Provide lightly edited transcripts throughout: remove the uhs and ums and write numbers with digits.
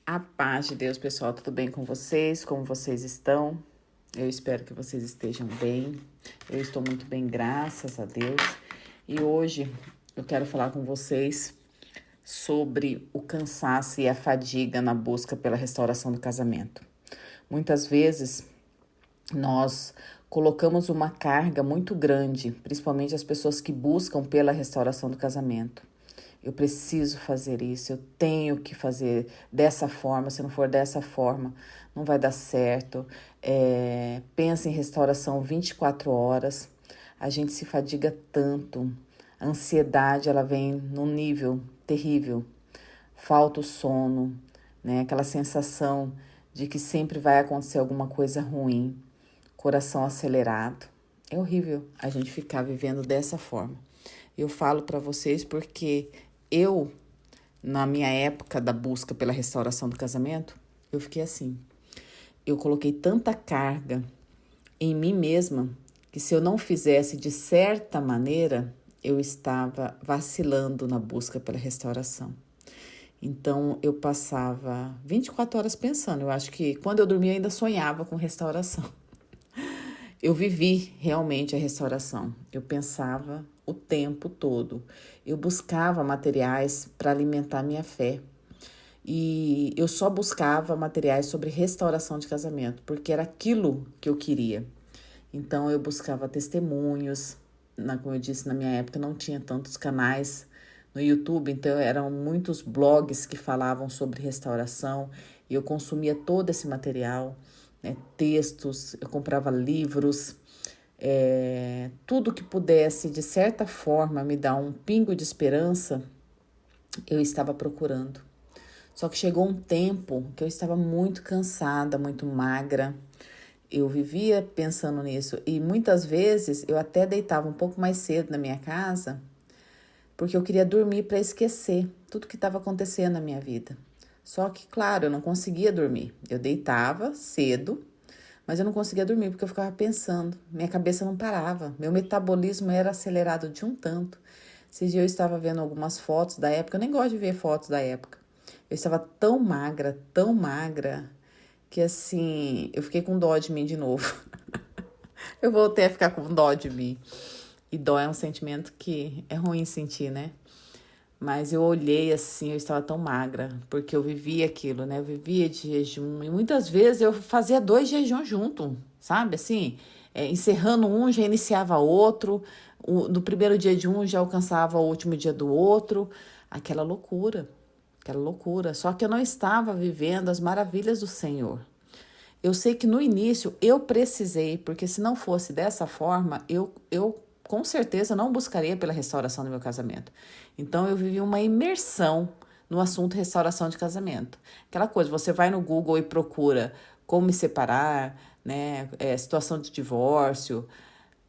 A paz de Deus, pessoal, tudo bem com vocês? Como vocês estão? Eu espero que vocês estejam bem. Eu estou muito bem, graças a Deus. E hoje eu quero falar com vocês sobre o cansaço e a fadiga na busca pela restauração do casamento. Muitas vezes nós colocamos uma carga muito grande, principalmente as pessoas que buscam pela restauração do casamento. Eu preciso fazer isso, eu tenho que fazer dessa forma, se não for dessa forma, não vai dar certo. Pensa em restauração 24 horas, a gente se fadiga tanto, a ansiedade ela vem num nível terrível, falta o sono, né? Aquela sensação de que sempre vai acontecer alguma coisa ruim, coração acelerado. É horrível a gente ficar vivendo dessa forma. Eu falo para vocês porque eu, na minha época da busca pela restauração do casamento, eu fiquei assim. Eu coloquei tanta carga em mim mesma que se eu não fizesse de certa maneira, eu estava vacilando na busca pela restauração. Então eu passava 24 horas pensando. Eu acho que quando eu dormia eu ainda sonhava com restauração. Eu vivi realmente a restauração. Eu pensava o tempo todo. Eu buscava materiais para alimentar minha fé. E eu só buscava materiais sobre restauração de casamento, porque era aquilo que eu queria. Então eu buscava testemunhos. Como eu disse, na minha época não tinha tantos canais no YouTube, então eram muitos blogs que falavam sobre restauração e eu consumia todo esse material, né, textos, eu comprava livros, tudo que pudesse, de certa forma, me dar um pingo de esperança, eu estava procurando. Só que chegou um tempo que eu estava muito cansada, muito magra. Eu vivia pensando nisso e muitas vezes eu até deitava um pouco mais cedo na minha casa porque eu queria dormir para esquecer tudo que estava acontecendo na minha vida. Só que, claro, eu não conseguia dormir. Eu deitava cedo, mas eu não conseguia dormir porque eu ficava pensando. Minha cabeça não parava. Meu metabolismo era acelerado de um tanto. Esses dias eu estava vendo algumas fotos da época. Eu nem gosto de ver fotos da época. Eu estava tão magra, que assim, eu fiquei com dó de mim de novo. Eu voltei a ficar com dó de mim. E dó é um sentimento que é ruim sentir, né? Mas eu olhei assim, eu estava tão magra, porque eu vivia aquilo, né? Eu vivia de jejum. E muitas vezes eu fazia 2 jejuns junto, sabe? Assim, encerrando um, já iniciava outro. No primeiro dia de um, já alcançava o último dia do outro. Aquela loucura, aquela loucura. Só que eu não estava vivendo as maravilhas do Senhor. Eu sei que no início eu precisei, porque se não fosse dessa forma, eu com certeza não buscaria pela restauração do meu casamento. Então eu vivi uma imersão no assunto restauração de casamento. Aquela coisa, você vai no Google e procura como me separar, né, situação de divórcio.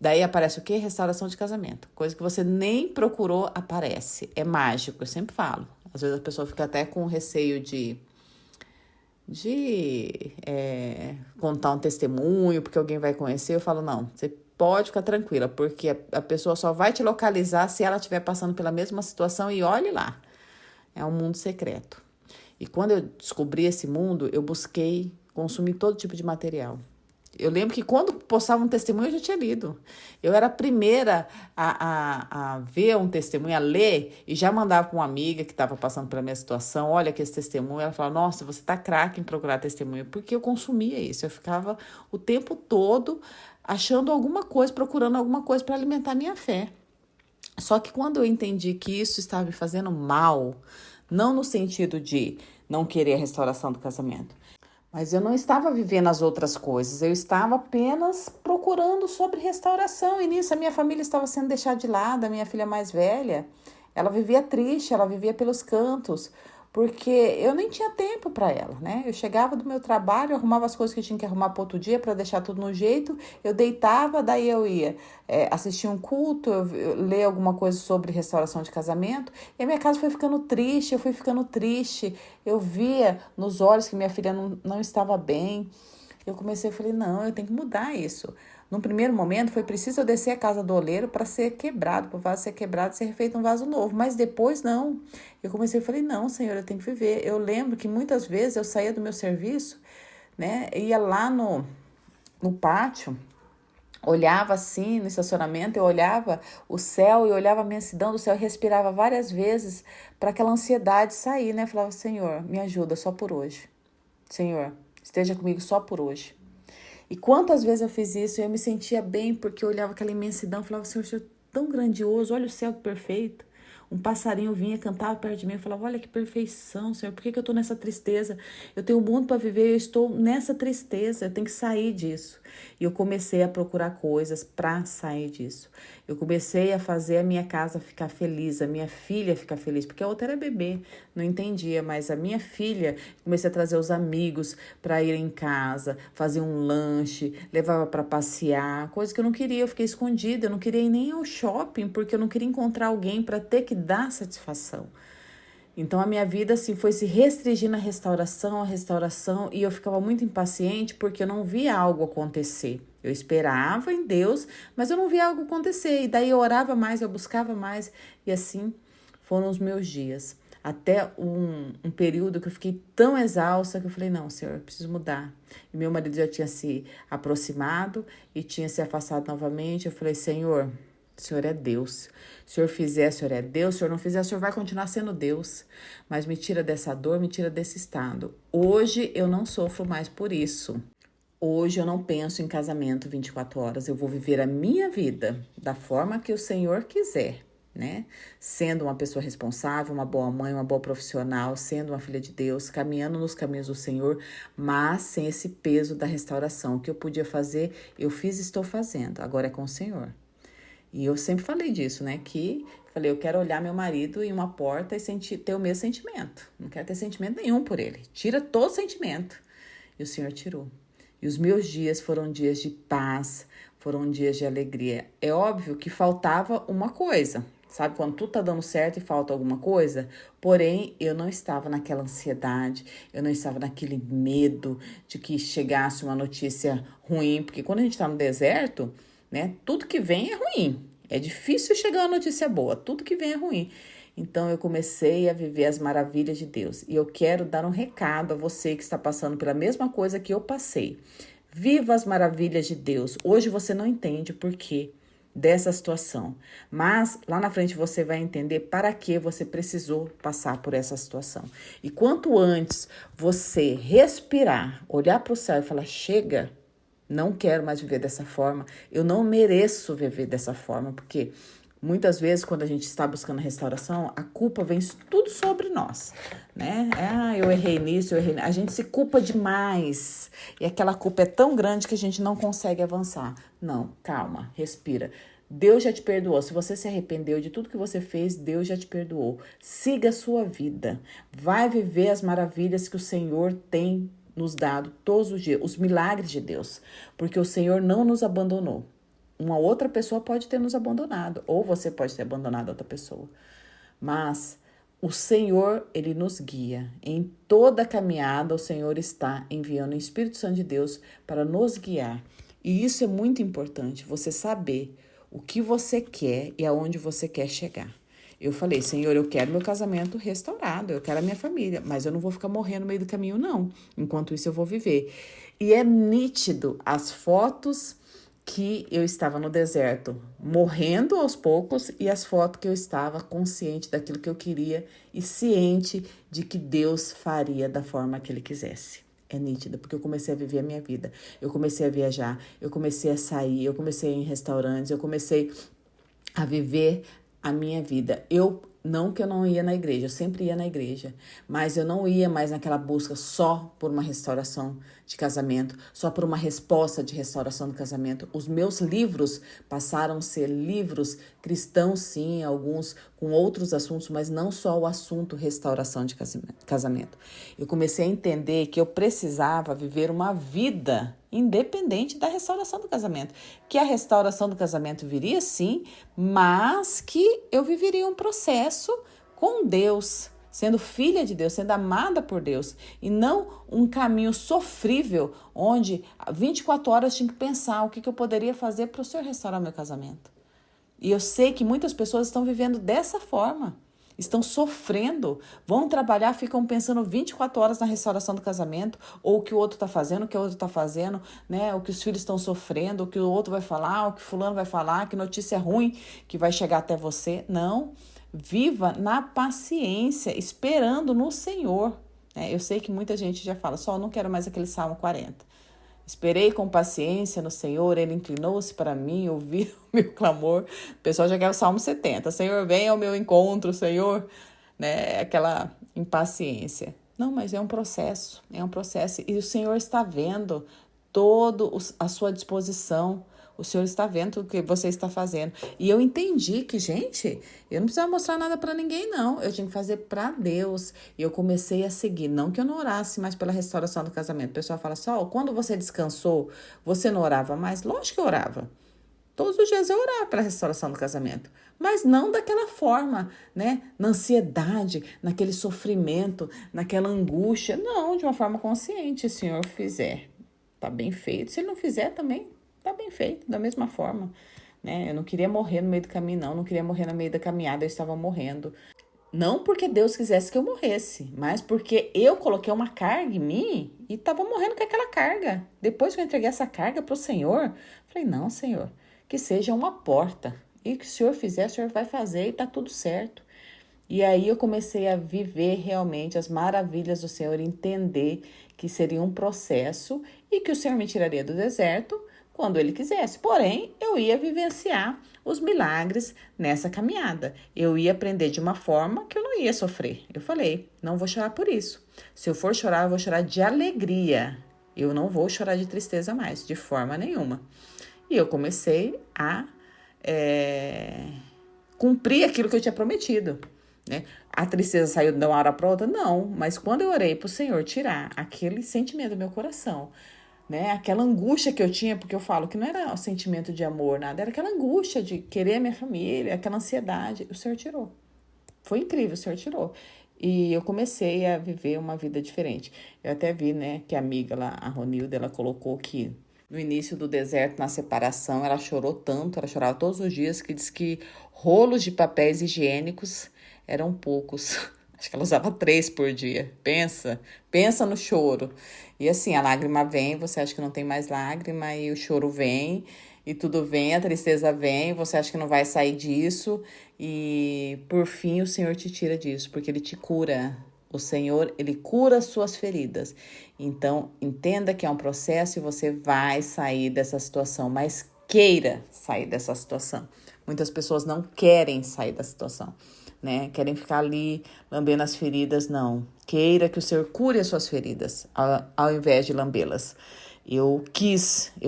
Daí aparece o quê? Restauração de casamento. Coisa que você nem procurou aparece. É mágico, eu sempre falo. Às vezes a pessoa fica até com receio de contar um testemunho, porque alguém vai conhecer, eu falo, não, você pode ficar tranquila, porque a pessoa só vai te localizar se ela estiver passando pela mesma situação e olhe lá, é um mundo secreto. E quando eu descobri esse mundo, eu busquei consumir todo tipo de material. Eu lembro que quando postava um testemunho, eu já tinha lido. Eu era a primeira a ver um testemunho, a ler, e já mandava para uma amiga que estava passando pela minha situação, olha aqui esse testemunho. Ela falava, nossa, você tá craque em procurar testemunho, porque eu consumia isso. Eu ficava o tempo todo achando alguma coisa, procurando alguma coisa para alimentar minha fé. Só que quando eu entendi que isso estava me fazendo mal, não no sentido de não querer a restauração do casamento, mas eu não estava vivendo as outras coisas, eu estava apenas procurando sobre restauração. E nisso a minha família estava sendo deixada de lado, a minha filha mais velha, ela vivia triste, ela vivia pelos cantos, porque eu nem tinha tempo para ela, né? Eu chegava do meu trabalho, arrumava as coisas que eu tinha que arrumar para outro dia para deixar tudo no jeito, eu deitava, daí eu ia assistir um culto, eu ler alguma coisa sobre restauração de casamento, e a minha casa foi ficando triste, eu fui ficando triste, eu via nos olhos que minha filha não estava bem. Eu comecei, eu falei, não, eu tenho que mudar isso. Num primeiro momento, foi preciso eu descer a casa do oleiro para ser quebrado, para o vaso ser quebrado e ser feito um vaso novo. Mas depois, não. Eu comecei a falar, não, Senhor, eu tenho que viver. Eu lembro que muitas vezes eu saía do meu serviço, né? Ia lá no pátio, olhava assim no estacionamento, eu olhava o céu e olhava a imensidão do céu e respirava várias vezes para aquela ansiedade sair, né? Eu falava, Senhor, me ajuda só por hoje. Senhor, esteja comigo só por hoje. E quantas vezes eu fiz isso e eu me sentia bem porque eu olhava aquela imensidão e falava, Senhor, o Senhor é tão grandioso, olha o céu que perfeito. Um passarinho vinha, cantava perto de mim, eu falava, olha que perfeição, Senhor, por que eu estou nessa tristeza? Eu tenho um mundo para viver, eu estou nessa tristeza, eu tenho que sair disso. E eu comecei a procurar coisas para sair disso. Eu comecei a fazer a minha casa ficar feliz, a minha filha ficar feliz, porque a outra era bebê, não entendia, mas a minha filha, comecei a trazer os amigos para ir em casa, fazer um lanche, levava para passear, coisa que eu não queria, eu fiquei escondida, eu não queria ir nem ao shopping, porque eu não queria encontrar alguém para ter que dar satisfação. Então a minha vida assim foi se restringindo à restauração, e eu ficava muito impaciente porque eu não via algo acontecer. Eu esperava em Deus, mas eu não via algo acontecer. E daí eu orava mais, eu buscava mais, e assim foram os meus dias. Até um período que eu fiquei tão exausta que eu falei, não, Senhor, eu preciso mudar. E meu marido já tinha se aproximado e tinha se afastado novamente. Eu falei, Senhor, o Senhor é Deus. Se o Senhor fizer, o Senhor é Deus. Se o Senhor não fizer, o Senhor vai continuar sendo Deus. Mas me tira dessa dor, me tira desse estado. Hoje eu não sofro mais por isso. Hoje eu não penso em casamento 24 horas. Eu vou viver a minha vida da forma que o Senhor quiser, né? Sendo uma pessoa responsável, uma boa mãe, uma boa profissional, sendo uma filha de Deus, caminhando nos caminhos do Senhor, mas sem esse peso da restauração. O que eu podia fazer, eu fiz e estou fazendo. Agora é com o Senhor. E eu sempre falei disso, né? Falei, eu quero olhar meu marido em uma porta e ter o mesmo sentimento. Não quero ter sentimento nenhum por ele. Tira todo sentimento. E o Senhor tirou. E os meus dias foram dias de paz, foram dias de alegria. É óbvio que faltava uma coisa. Sabe quando tudo tá dando certo e falta alguma coisa? Porém, eu não estava naquela ansiedade, eu não estava naquele medo de que chegasse uma notícia ruim. Porque quando a gente tá no deserto, né? Tudo que vem é ruim. É difícil chegar uma notícia boa. Tudo que vem é ruim. Então, eu comecei a viver as maravilhas de Deus. E eu quero dar um recado a você que está passando pela mesma coisa que eu passei. Viva as maravilhas de Deus. Hoje você não entende por quê dessa situação. Mas lá na frente você vai entender para que você precisou passar por essa situação. E quanto antes você respirar, olhar para o céu e falar, chega, não quero mais viver dessa forma, eu não mereço viver dessa forma, porque muitas vezes quando a gente está buscando a restauração, a culpa vem tudo sobre nós, né? Eu errei nisso, a gente se culpa demais, e aquela culpa é tão grande que a gente não consegue avançar. Não, calma, respira. Deus já te perdoou. Se você se arrependeu de tudo que você fez, Deus já te perdoou. Siga a sua vida. Vai viver as maravilhas que o Senhor tem nos dado todos os dias, os milagres de Deus, porque o Senhor não nos abandonou. Uma outra pessoa pode ter nos abandonado, ou você pode ter abandonado outra pessoa, mas o Senhor, Ele nos guia. Em toda a caminhada, o Senhor está enviando o Espírito Santo de Deus para nos guiar, e isso é muito importante, você saber o que você quer e aonde você quer chegar. Eu falei, Senhor, eu quero meu casamento restaurado, eu quero a minha família, mas eu não vou ficar morrendo no meio do caminho, não. Enquanto isso, eu vou viver. E é nítido as fotos que eu estava no deserto, morrendo aos poucos, e as fotos que eu estava consciente daquilo que eu queria e ciente de que Deus faria da forma que Ele quisesse. É nítido, porque eu comecei a viver a minha vida. Eu comecei a viajar, eu comecei a sair, eu comecei a ir em restaurantes, eu comecei a viver a minha vida. Não que eu não ia na igreja, eu sempre ia na igreja, mas eu não ia mais naquela busca só por uma restauração de casamento, só por uma resposta de restauração do casamento. Os meus livros passaram a ser livros cristãos, sim, alguns com outros assuntos, mas não só o assunto restauração de casamento. Eu comecei a entender que eu precisava viver uma vida independente da restauração do casamento. Que a restauração do casamento viria sim, mas que eu viveria um processo com Deus, sendo filha de Deus, sendo amada por Deus, e não um caminho sofrível, onde 24 horas eu tinha que pensar o que eu poderia fazer para o Senhor restaurar meu casamento. E eu sei que muitas pessoas estão vivendo dessa forma, estão sofrendo, vão trabalhar, ficam pensando 24 horas na restauração do casamento, ou o que o outro está fazendo, o que o outro está fazendo, né? O que os filhos estão sofrendo, o que o outro vai falar, o que fulano vai falar, que notícia ruim que vai chegar até você. Não, viva na paciência, esperando no Senhor. Eu sei que muita gente já fala, só não quero mais aquele Salmo 40. Esperei com paciência no Senhor, Ele inclinou-se para mim, ouviu o meu clamor. O pessoal já quer o Salmo 70. Senhor, venha ao meu encontro, Senhor. Né? Aquela impaciência. Não, mas é um processo. E o Senhor está vendo todo a sua disposição. O Senhor está vendo o que você está fazendo. E eu entendi que, gente, eu não precisava mostrar nada para ninguém, não. Eu tinha que fazer para Deus. E eu comecei a seguir. Não que eu não orasse mais pela restauração do casamento. O pessoal fala assim, quando você descansou, você não orava mais? Lógico que eu orava. Todos os dias eu orava pela restauração do casamento. Mas não daquela forma, né? Na ansiedade, naquele sofrimento, naquela angústia. Não, de uma forma consciente. Se o Senhor fizer, tá bem feito. Se Ele não fizer, também tá bem feito, da mesma forma, né? Eu não queria morrer no meio do caminho, não queria morrer no meio da caminhada, eu estava morrendo. Não porque Deus quisesse que eu morresse, mas porque eu coloquei uma carga em mim e estava morrendo com aquela carga. Depois que eu entreguei essa carga para o Senhor, falei, não, Senhor, que seja uma porta. E que o Senhor fizer, o Senhor vai fazer e tá tudo certo. E aí eu comecei a viver realmente as maravilhas do Senhor, entender que seria um processo e que o Senhor me tiraria do deserto quando Ele quisesse. Porém, eu ia vivenciar os milagres nessa caminhada. Eu ia aprender de uma forma que eu não ia sofrer. Eu falei, não vou chorar por isso. Se eu for chorar, eu vou chorar de alegria. Eu não vou chorar de tristeza mais, de forma nenhuma. E eu comecei a cumprir aquilo que eu tinha prometido. Né? A tristeza saiu de uma hora para outra? Não, mas quando eu orei para o Senhor tirar aquele sentimento do meu coração, né? Aquela angústia que eu tinha, porque eu falo que não era o sentimento de amor, nada, era aquela angústia de querer a minha família, aquela ansiedade, o Senhor tirou. Foi incrível, o Senhor tirou. E eu comecei a viver uma vida diferente. Eu até vi, né, que a amiga lá, a Ronilda, ela colocou que no início do deserto, na separação, ela chorou tanto, ela chorava todos os dias, que diz que rolos de papéis higiênicos eram poucos. Acho que ela usava 3 por dia. Pensa no choro. E assim, a lágrima vem, você acha que não tem mais lágrima, e o choro vem, e tudo vem, a tristeza vem, você acha que não vai sair disso, e por fim o Senhor te tira disso, porque Ele te cura. O Senhor, Ele cura as suas feridas. Então, entenda que é um processo e você vai sair dessa situação, mas queira sair dessa situação. Muitas pessoas não querem sair da situação, né? Querem ficar ali lambendo as feridas, não. Queira que o Senhor cure as suas feridas, ao invés de lambê-las. Eu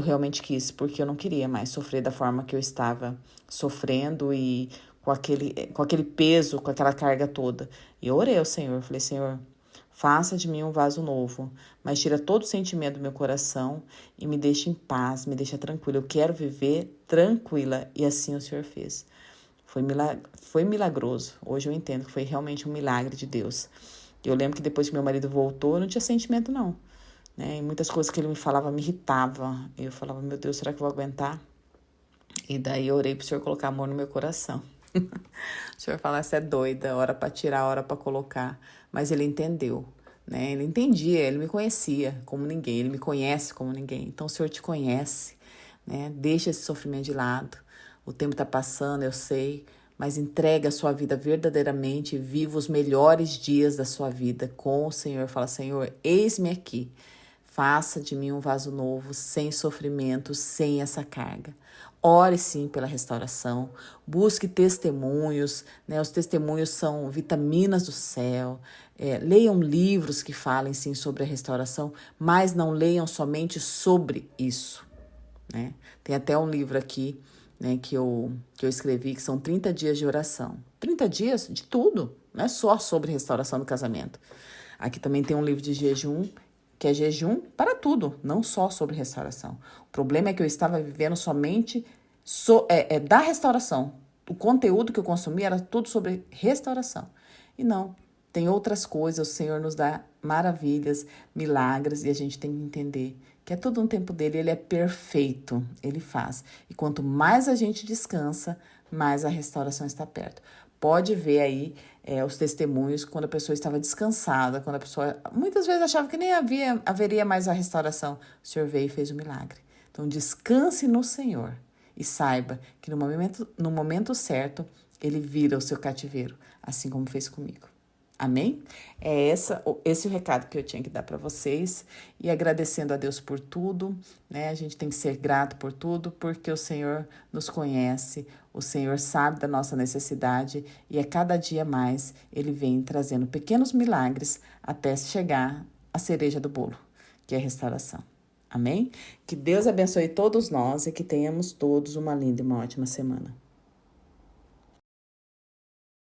realmente quis, porque eu não queria mais sofrer da forma que eu estava sofrendo e com aquele peso, com aquela carga toda. E eu orei ao Senhor, falei, Senhor, faça de mim um vaso novo, mas tira todo o sentimento do meu coração e me deixa em paz, me deixa tranquila. Eu quero viver tranquila, e assim o Senhor fez. Foi milagroso. Hoje eu entendo que foi realmente um milagre de Deus. Eu lembro que depois que meu marido voltou, eu não tinha sentimento, não. Né? E muitas coisas que ele me falava me irritava. Eu falava, meu Deus, será que eu vou aguentar? E daí eu orei pro Senhor colocar amor no meu coração. O Senhor fala, você é doida, hora para tirar, hora para colocar. Mas ele entendeu, né? Ele entendia, ele me conhecia como ninguém, ele me conhece como ninguém. Então o Senhor te conhece, né? Deixa esse sofrimento de lado. O tempo está passando, eu sei, mas entrega a sua vida verdadeiramente e viva os melhores dias da sua vida com o Senhor. Fala, Senhor, eis-me aqui. Faça de mim um vaso novo, sem sofrimento, sem essa carga. Ore sim pela restauração, busque testemunhos, né? Os testemunhos são vitaminas do céu. Leiam livros que falem sim sobre a restauração, mas não leiam somente sobre isso, né? Tem até um livro aqui, né, que eu escrevi, que são 30 dias de oração. 30 dias de tudo, não é só sobre restauração do casamento. Aqui também tem um livro de jejum, que é jejum para tudo, não só sobre restauração. O problema é que eu estava vivendo somente da restauração. O conteúdo que eu consumi era tudo sobre restauração. E não, Tem outras coisas, o Senhor nos dá maravilhas, milagres, e a gente tem que entender que é tudo um tempo dele, ele é perfeito, ele faz. E quanto mais a gente descansa, mais a restauração está perto. Pode ver aí os testemunhos quando a pessoa estava descansada, quando a pessoa muitas vezes achava que nem haveria mais a restauração. O Senhor veio e fez o milagre. Então descanse no Senhor e saiba que no momento certo ele vira o seu cativeiro, assim como fez comigo. Amém? Esse é o recado que eu tinha que dar para vocês. E agradecendo a Deus por tudo, né? A gente tem que ser grato por tudo, porque o Senhor nos conhece, o Senhor sabe da nossa necessidade e a cada dia mais Ele vem trazendo pequenos milagres até chegar à cereja do bolo, que é a restauração. Amém? Que Deus abençoe todos nós e que tenhamos todos uma linda e uma ótima semana.